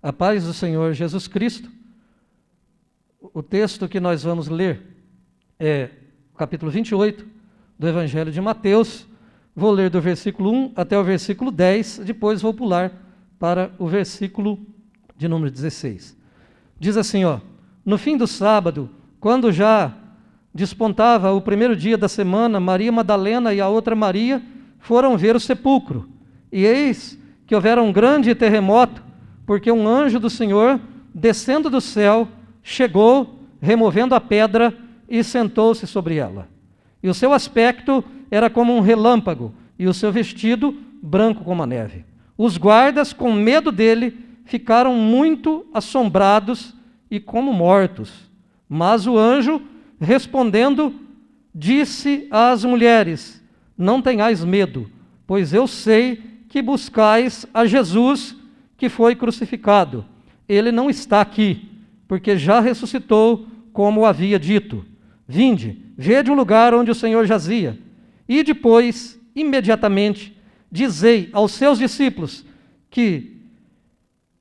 A paz do Senhor Jesus Cristo. O texto que nós vamos ler é o capítulo 28 do Evangelho de Mateus. Vou ler do versículo 1 até o versículo 10, depois vou pular para o versículo de número 16. Diz assim, no fim do sábado, quando já despontava o primeiro dia da semana, Maria Madalena e a outra Maria foram ver o sepulcro. E eis que houvera um grande terremoto, porque um anjo do Senhor, descendo do céu, chegou, removendo a pedra, e sentou-se sobre ela. E o seu aspecto era como um relâmpago, e o seu vestido branco como a neve. Os guardas, com medo dele, ficaram muito assombrados e como mortos. Mas o anjo, respondendo, disse às mulheres: não tenhais medo, pois eu sei que buscais a Jesus que foi crucificado. Ele não está aqui, porque já ressuscitou, como havia dito. Vinde, vede o lugar onde o Senhor jazia. E depois, imediatamente, dizei aos seus discípulos que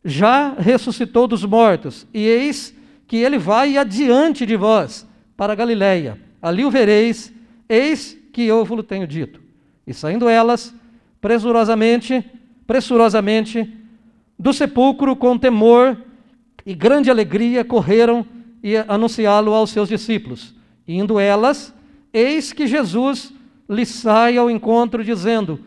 já ressuscitou dos mortos, e eis que ele vai adiante de vós para a Galiléia. Ali o vereis, eis que eu vos tenho dito. E saindo elas, pressurosamente, do sepulcro, com temor e grande alegria, correram e anunciá-lo aos seus discípulos. E indo elas, eis que Jesus lhes sai ao encontro, dizendo: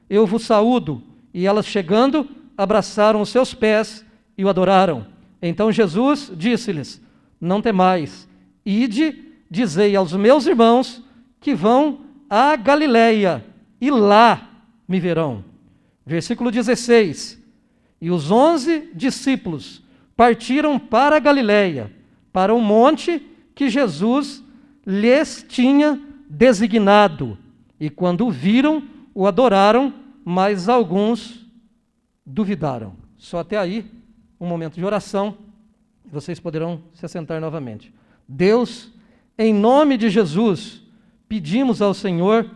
eu vos saúdo. E elas, chegando, abraçaram os seus pés e o adoraram. Então Jesus disse-lhes: não temais, ide, dizei aos meus irmãos que vão à Galiléia, e lá me verão. Versículo 16. E os 11 discípulos partiram para a Galiléia, para o monte que Jesus lhes tinha designado. E quando o viram, o adoraram, mas alguns duvidaram. Só até aí, um momento de oração. Vocês poderão se assentar novamente. Deus, em nome de Jesus, pedimos ao Senhor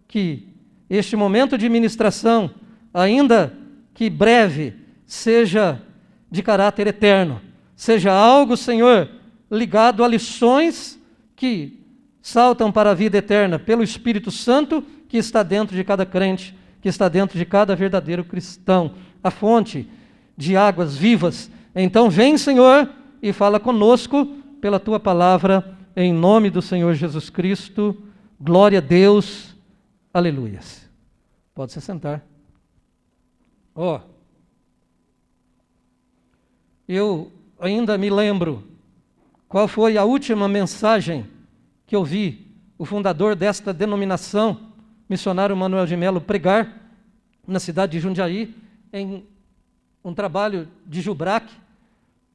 que este momento de ministração, ainda que breve, seja de caráter eterno. Seja algo, Senhor, ligado a lições que saltam para a vida eterna pelo Espírito Santo que está dentro de cada crente, que está dentro de cada verdadeiro cristão, a fonte de águas vivas. Então vem, Senhor, e fala conosco pela Tua palavra, em nome do Senhor Jesus Cristo. Glória a Deus. Aleluias. Pode se sentar. Eu ainda me lembro qual foi a última mensagem que eu vi o fundador desta denominação, missionário Manuel de Melo, pregar na cidade de Jundiaí, em um trabalho de Jubraque,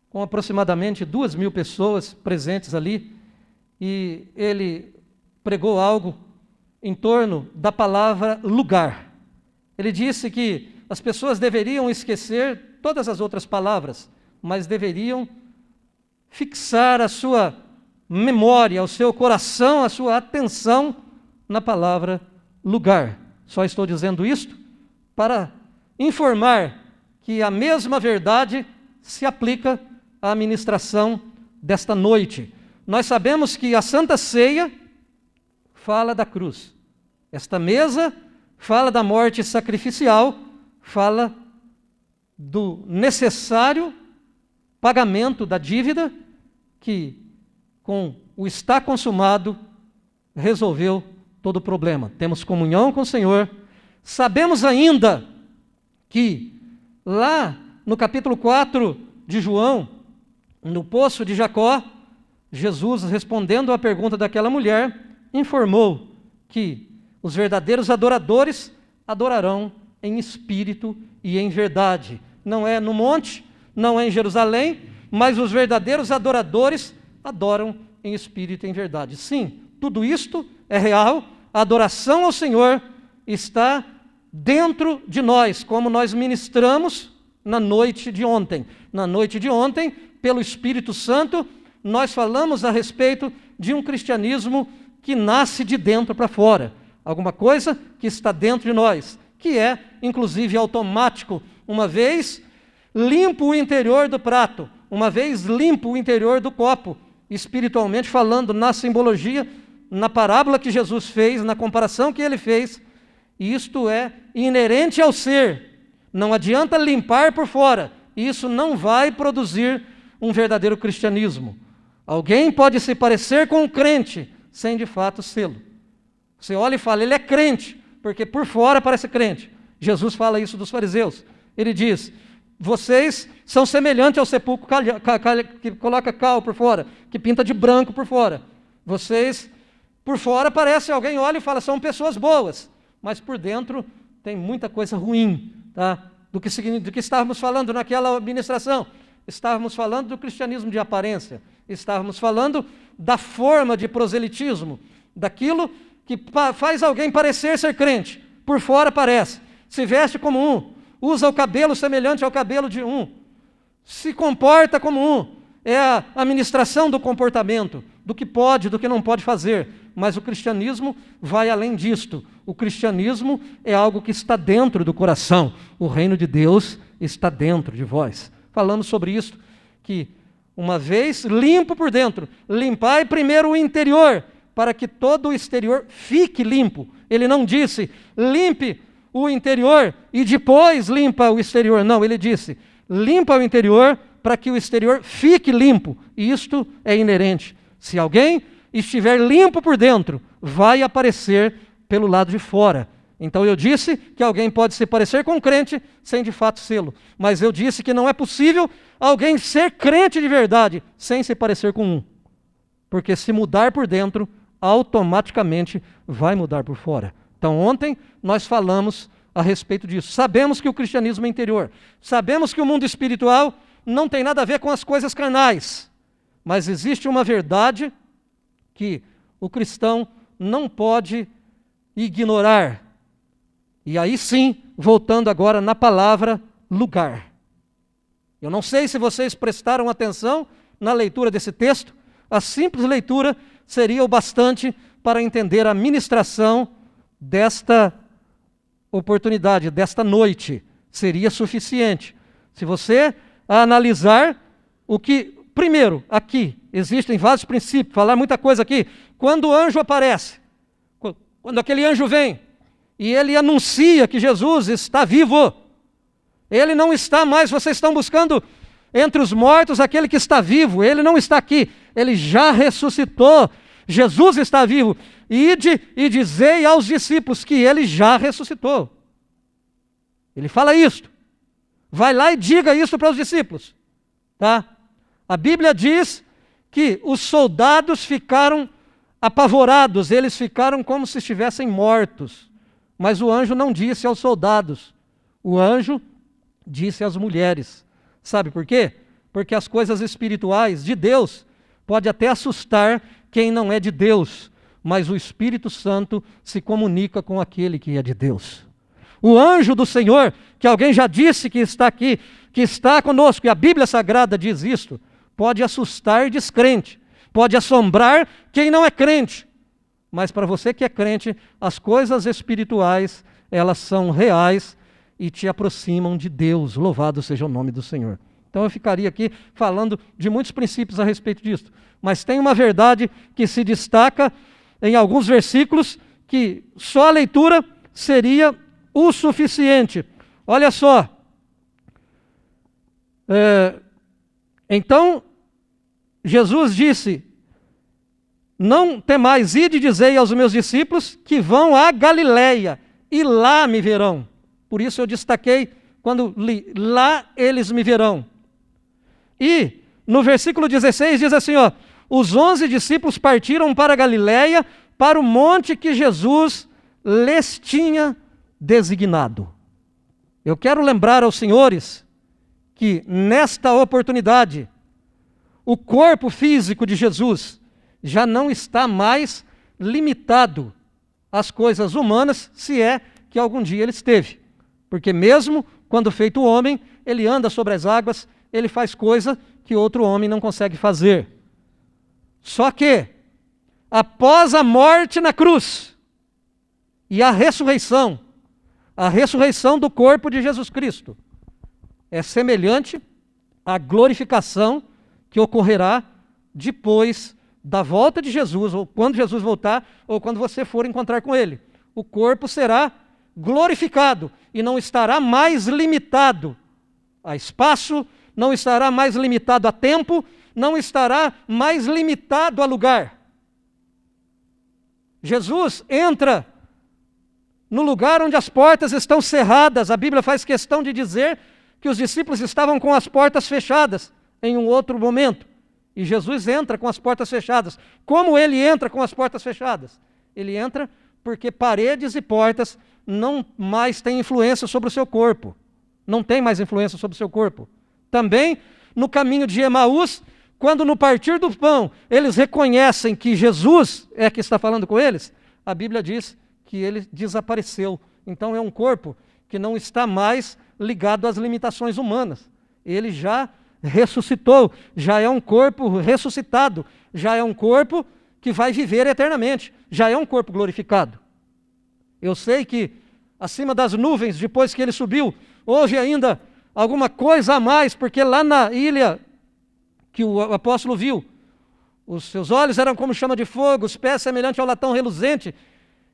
com aproximadamente 2.000 pessoas presentes ali, e ele pregou algo em torno da palavra lugar. Ele disse que as pessoas deveriam esquecer todas as outras palavras, mas deveriam fixar a sua memória, o seu coração, a sua atenção na palavra lugar. Só estou dizendo isto para informar que a mesma verdade se aplica à ministração desta noite. Nós sabemos que a Santa Ceia fala da cruz. Esta mesa fala da morte sacrificial, fala do necessário pagamento da dívida que, com o está consumado, resolveu todo o problema. Temos comunhão com o Senhor. Sabemos ainda que lá no capítulo 4 de João, no poço de Jacó, Jesus, respondendo à pergunta daquela mulher, informou que os verdadeiros adoradores adorarão em espírito e em verdade. Não é no monte, não é em Jerusalém, mas os verdadeiros adoradores adoram em espírito e em verdade. Sim, tudo isto é real. A adoração ao Senhor está dentro de nós, como nós ministramos na noite de ontem. Na noite de ontem, pelo Espírito Santo, nós falamos a respeito de um cristianismo que nasce de dentro para fora. Alguma coisa que está dentro de nós, que é, inclusive, automático, uma vez limpo o interior do prato, uma vez limpo o interior do copo, espiritualmente falando, na simbologia, na parábola que Jesus fez, na comparação que ele fez, isto é inerente ao ser. Não adianta limpar por fora, isso não vai produzir um verdadeiro cristianismo. Alguém pode se parecer com um crente, sem de fato sê-lo. Você olha e fala, ele é crente, porque por fora parece crente. Jesus fala isso dos fariseus. Ele diz, vocês são semelhantes ao sepulcro que coloca cal por fora, que pinta de branco por fora. Vocês, por fora, parece, alguém olha e fala, são pessoas boas, mas por dentro tem muita coisa ruim, tá? Do que estávamos falando naquela ministração. Estávamos falando do cristianismo de aparência. Estávamos falando da forma de proselitismo, daquilo que faz alguém parecer ser crente. Por fora parece. Se veste como um, usa o cabelo semelhante ao cabelo de um, se comporta como um. É a administração do comportamento, do que pode, do que não pode fazer. Mas o cristianismo vai além disto. O cristianismo é algo que está dentro do coração. O reino de Deus está dentro de vós. Falamos sobre isso, que uma vez limpo por dentro, limpai primeiro o interior, para que todo o exterior fique limpo. Ele não disse, limpe o interior e depois limpa o exterior. Não, ele disse, limpa o interior para que o exterior fique limpo. E isto é inerente. Se alguém estiver limpo por dentro, vai aparecer pelo lado de fora. Então eu disse que alguém pode se parecer com um crente sem de fato sê-lo. Mas eu disse que não é possível alguém ser crente de verdade sem se parecer com um. Porque se mudar por dentro, automaticamente vai mudar por fora. Então ontem nós falamos a respeito disso. Sabemos que o cristianismo é interior. Sabemos que o mundo espiritual não tem nada a ver com as coisas carnais. Mas existe uma verdade que o cristão não pode ignorar. E aí sim, voltando agora na palavra lugar. Eu não sei se vocês prestaram atenção na leitura desse texto. A simples leitura seria o bastante para entender a ministração desta oportunidade, desta noite. Seria suficiente. Se você analisar o que, primeiro, aqui, existem vários princípios, falar muita coisa aqui. Quando o anjo aparece, quando aquele anjo vem, e ele anuncia que Jesus está vivo, ele não está mais, vocês estão buscando entre os mortos aquele que está vivo, ele não está aqui, ele já ressuscitou, Jesus está vivo, ide e dizei aos discípulos que ele já ressuscitou. Ele fala isto, vai lá e diga isso para os discípulos, tá? A Bíblia diz que os soldados ficaram apavorados, eles ficaram como se estivessem mortos. Mas o anjo não disse aos soldados, o anjo disse às mulheres. Sabe por quê? Porque as coisas espirituais de Deus pode até assustar quem não é de Deus, mas o Espírito Santo se comunica com aquele que é de Deus. O anjo do Senhor, que alguém já disse que está aqui, que está conosco, e a Bíblia Sagrada diz isto, pode assustar descrente, pode assombrar quem não é crente. Mas para você que é crente, as coisas espirituais, elas são reais e te aproximam de Deus. Louvado seja o nome do Senhor. Então eu ficaria aqui falando de muitos princípios a respeito disso. Mas tem uma verdade que se destaca em alguns versículos que só a leitura seria o suficiente. Olha só. Então, Jesus disse, não temais, ide e dizei aos meus discípulos que vão a Galileia e lá me verão. Por isso eu destaquei quando li, lá eles me verão. E no versículo 16 diz assim, ó, os 11 discípulos partiram para a Galileia, para o monte que Jesus lhes tinha designado. Eu quero lembrar aos senhores que nesta oportunidade, o corpo físico de Jesus já não está mais limitado às coisas humanas, se é que algum dia ele esteve. Porque mesmo quando feito homem, ele anda sobre as águas, ele faz coisa que outro homem não consegue fazer. Só que, após a morte na cruz e a ressurreição do corpo de Jesus Cristo, é semelhante à glorificação que ocorrerá depois da volta de Jesus, ou quando Jesus voltar, ou quando você for encontrar com Ele. O corpo será glorificado e não estará mais limitado a espaço, não estará mais limitado a tempo, não estará mais limitado a lugar. Jesus entra no lugar onde as portas estão cerradas. A Bíblia faz questão de dizer que os discípulos estavam com as portas fechadas em um outro momento. E Jesus entra com as portas fechadas. Como ele entra com as portas fechadas? Ele entra porque paredes e portas não mais têm influência sobre o seu corpo. Não tem mais influência sobre o seu corpo. Também, no caminho de Emaús, quando no partir do pão eles reconhecem que Jesus é que está falando com eles, a Bíblia diz que ele desapareceu. Então é um corpo que não está mais ligado às limitações humanas. Ele já ressuscitou, já é um corpo ressuscitado, já é um corpo que vai viver eternamente, já é um corpo glorificado. Eu sei que acima das nuvens, depois que ele subiu, houve ainda alguma coisa a mais, porque lá na ilha que o apóstolo viu, os seus olhos eram como chama de fogo, os pés semelhantes ao latão reluzente,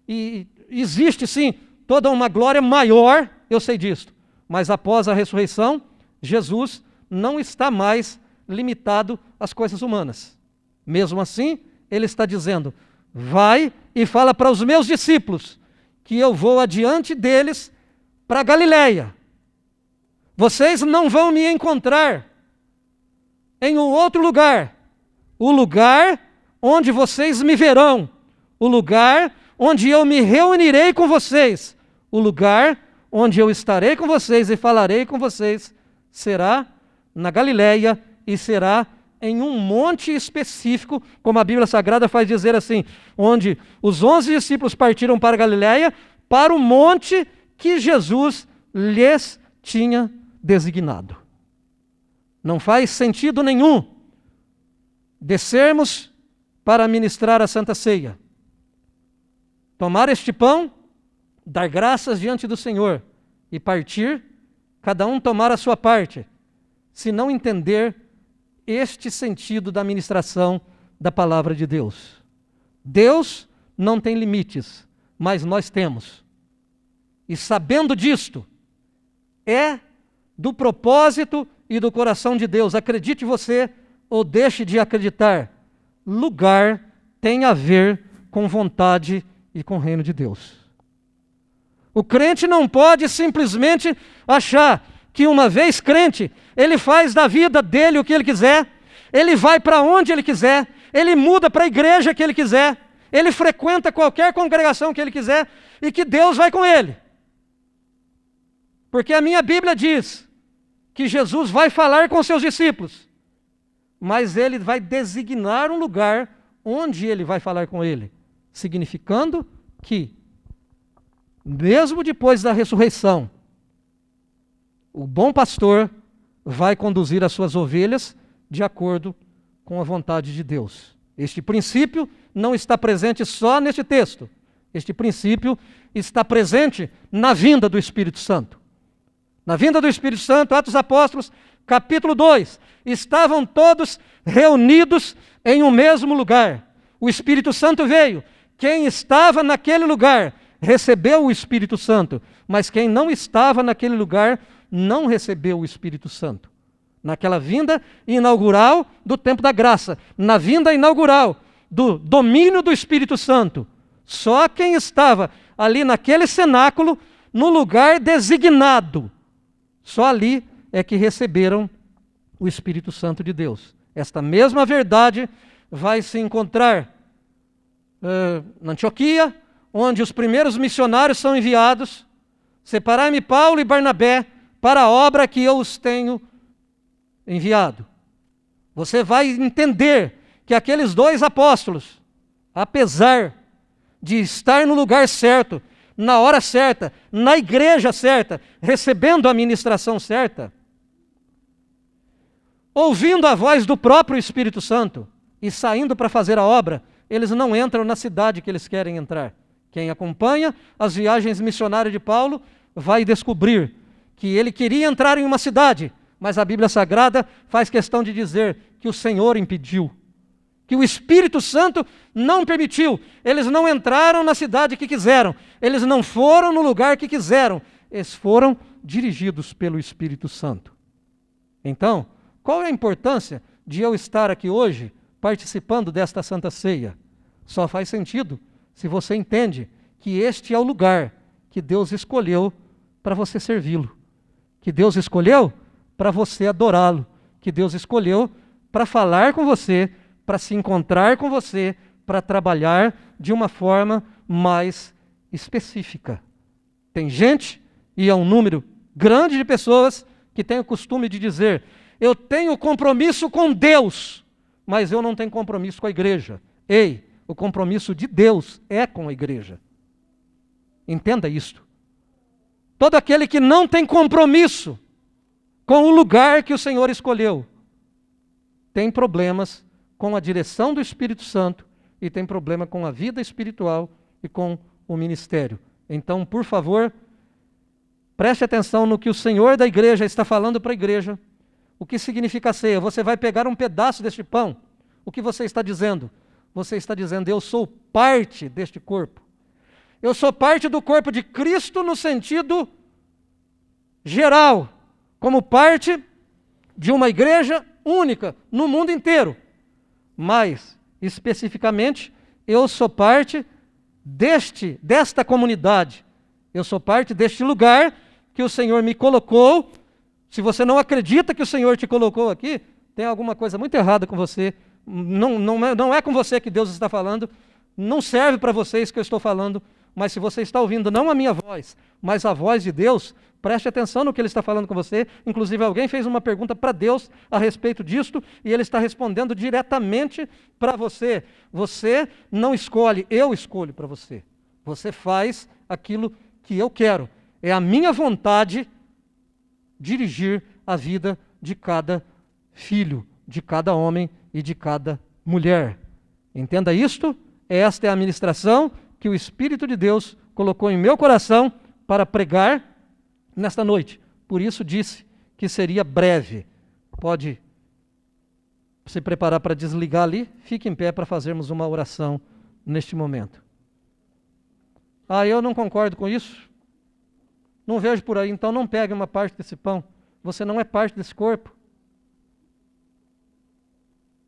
e existe sim toda uma glória maior, eu sei disso, mas após a ressurreição, Jesus não está mais limitado às coisas humanas. Mesmo assim, ele está dizendo: vai e fala para os meus discípulos que eu vou adiante deles para Galiléia. Vocês não vão me encontrar em um outro lugar. O lugar onde vocês me verão. O lugar onde eu me reunirei com vocês. O lugar onde eu estarei com vocês e falarei com vocês será na Galiléia e será em um monte específico, como a Bíblia Sagrada faz dizer assim, onde os 11 discípulos partiram para a Galiléia, para o monte que Jesus lhes tinha designado. Não faz sentido nenhum descermos para ministrar a Santa Ceia, tomar este pão, dar graças diante do Senhor e partir, cada um tomar a sua parte, se não entender este sentido da ministração da palavra de Deus. Deus não tem limites, mas nós temos. E sabendo disto, é do propósito e do coração de Deus, acredite você ou deixe de acreditar, lugar tem a ver com vontade e com o reino de Deus. O crente não pode simplesmente achar que uma vez crente, ele faz da vida dele o que ele quiser, ele vai para onde ele quiser, ele muda para a igreja que ele quiser, ele frequenta qualquer congregação que ele quiser e que Deus vai com ele. Porque a minha Bíblia diz que Jesus vai falar com seus discípulos, mas ele vai designar um lugar onde ele vai falar com ele, significando que, mesmo depois da ressurreição, o bom pastor vai conduzir as suas ovelhas de acordo com a vontade de Deus. Este princípio não está presente só neste texto. Este princípio está presente na vinda do Espírito Santo. Na vinda do Espírito Santo, Atos Apóstolos, capítulo 2, estavam todos reunidos em um mesmo lugar. O Espírito Santo veio. Quem estava naquele lugar recebeu o Espírito Santo, mas quem não estava naquele lugar não recebeu o Espírito Santo. Naquela vinda inaugural do tempo da graça, na vinda inaugural do domínio do Espírito Santo, só quem estava ali naquele cenáculo, no lugar designado, só ali é que receberam o Espírito Santo de Deus. Esta mesma verdade vai se encontrar na Antioquia, onde os primeiros missionários são enviados. Separai-me Paulo e Barnabé para a obra que eu os tenho enviado. Você vai entender que aqueles dois apóstolos, apesar de estar no lugar certo, na hora certa, na igreja certa, recebendo a ministração certa, ouvindo a voz do próprio Espírito Santo e saindo para fazer a obra, eles não entram na cidade que eles querem entrar. Quem acompanha as viagens missionárias de Paulo vai descobrir que ele queria entrar em uma cidade, mas a Bíblia Sagrada faz questão de dizer que o Senhor impediu, que o Espírito Santo não permitiu. Eles não entraram na cidade que quiseram, eles não foram no lugar que quiseram, eles foram dirigidos pelo Espírito Santo. Então, qual é a importância de eu estar aqui hoje participando desta Santa Ceia? Só faz sentido se você entende que este é o lugar que Deus escolheu para você servi-lo, que Deus escolheu para você adorá-lo, que Deus escolheu para falar com você, para se encontrar com você, para trabalhar de uma forma mais específica. Tem gente, e é um número grande de pessoas, que tem o costume de dizer: eu tenho compromisso com Deus, mas eu não tenho compromisso com a igreja. Ei, o compromisso de Deus é com a igreja. Entenda isto. Todo aquele que não tem compromisso com o lugar que o Senhor escolheu, tem problemas com a direção do Espírito Santo e tem problema com a vida espiritual e com o ministério. Então, por favor, preste atenção no que o Senhor da igreja está falando para a igreja. O que significa a ceia? Você vai pegar um pedaço deste pão. O que você está dizendo? Você está dizendo: eu sou parte deste corpo. Eu sou parte do corpo de Cristo no sentido geral, como parte de uma igreja única no mundo inteiro. Mas, especificamente, eu sou parte desta comunidade. Eu sou parte deste lugar que o Senhor me colocou. Se você não acredita que o Senhor te colocou aqui, tem alguma coisa muito errada com você. Não é com você que Deus está falando. Não serve para vocês que eu estou falando. Mas se você está ouvindo não a minha voz, mas a voz de Deus, preste atenção no que Ele está falando com você. Inclusive, alguém fez uma pergunta para Deus a respeito disto, e Ele está respondendo diretamente para você. Você não escolhe, eu escolho para você. Você faz aquilo que eu quero. É a minha vontade dirigir a vida de cada filho, de cada homem e de cada mulher. Entenda isto? Esta é a ministração que o Espírito de Deus colocou em meu coração para pregar nesta noite. Por isso disse que seria breve. Pode se preparar para desligar ali. Fique em pé para fazermos uma oração neste momento. Eu não concordo com isso. Não vejo por aí, então não pegue uma parte desse pão. Você não é parte desse corpo.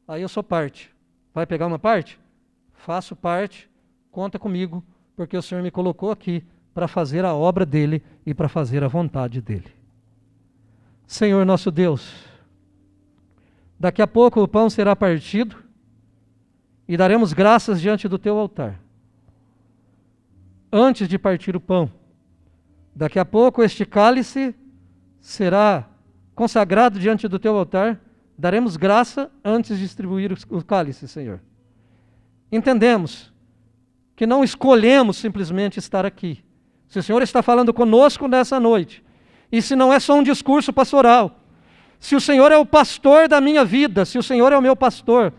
Eu sou parte. Vai pegar uma parte? Faço parte. Conta comigo, porque o Senhor me colocou aqui para fazer a obra dEle e para fazer a vontade dEle. Senhor nosso Deus, daqui a pouco o pão será partido e daremos graças diante do Teu altar. Antes de partir o pão, daqui a pouco este cálice será consagrado diante do Teu altar. Daremos graça antes de distribuir o cálice, Senhor. Entendemos que não escolhemos simplesmente estar aqui. Se o Senhor está falando conosco nessa noite, e se não é só um discurso pastoral, se o Senhor é o pastor da minha vida, se o Senhor é o meu pastor,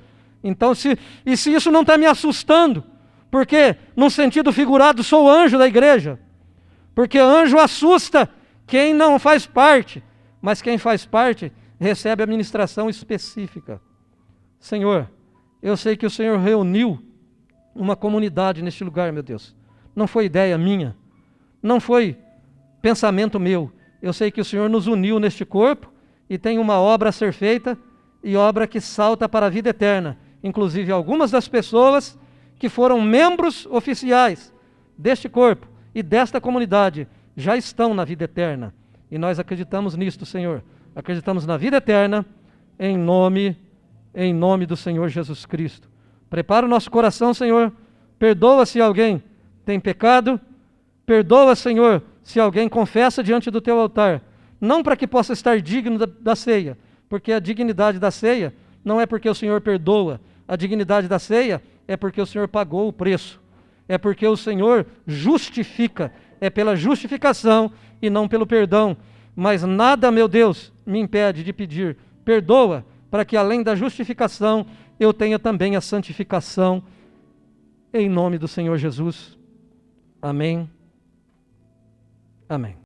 então se isso não está me assustando, porque, num sentido figurado, sou anjo da igreja, porque anjo assusta quem não faz parte, mas quem faz parte recebe a ministração específica. Senhor, eu sei que o Senhor reuniu uma comunidade neste lugar, meu Deus. Não foi ideia minha, não foi pensamento meu. Eu sei que o Senhor nos uniu neste corpo e tem uma obra a ser feita, e obra que salta para a vida eterna. Inclusive algumas das pessoas que foram membros oficiais deste corpo e desta comunidade já estão na vida eterna. E nós acreditamos nisto, Senhor. Acreditamos na vida eterna em nome do Senhor Jesus Cristo. Prepara o nosso coração, Senhor. Perdoa se alguém tem pecado. Perdoa, Senhor, se alguém confessa diante do Teu altar. Não para que possa estar digno da ceia, porque a dignidade da ceia não é porque o Senhor perdoa. A dignidade da ceia é porque o Senhor pagou o preço. É porque o Senhor justifica. É pela justificação e não pelo perdão. Mas nada, meu Deus, me impede de pedir. Perdoa, para que além da justificação, eu tenha também a santificação, em nome do Senhor Jesus. Amém. Amém.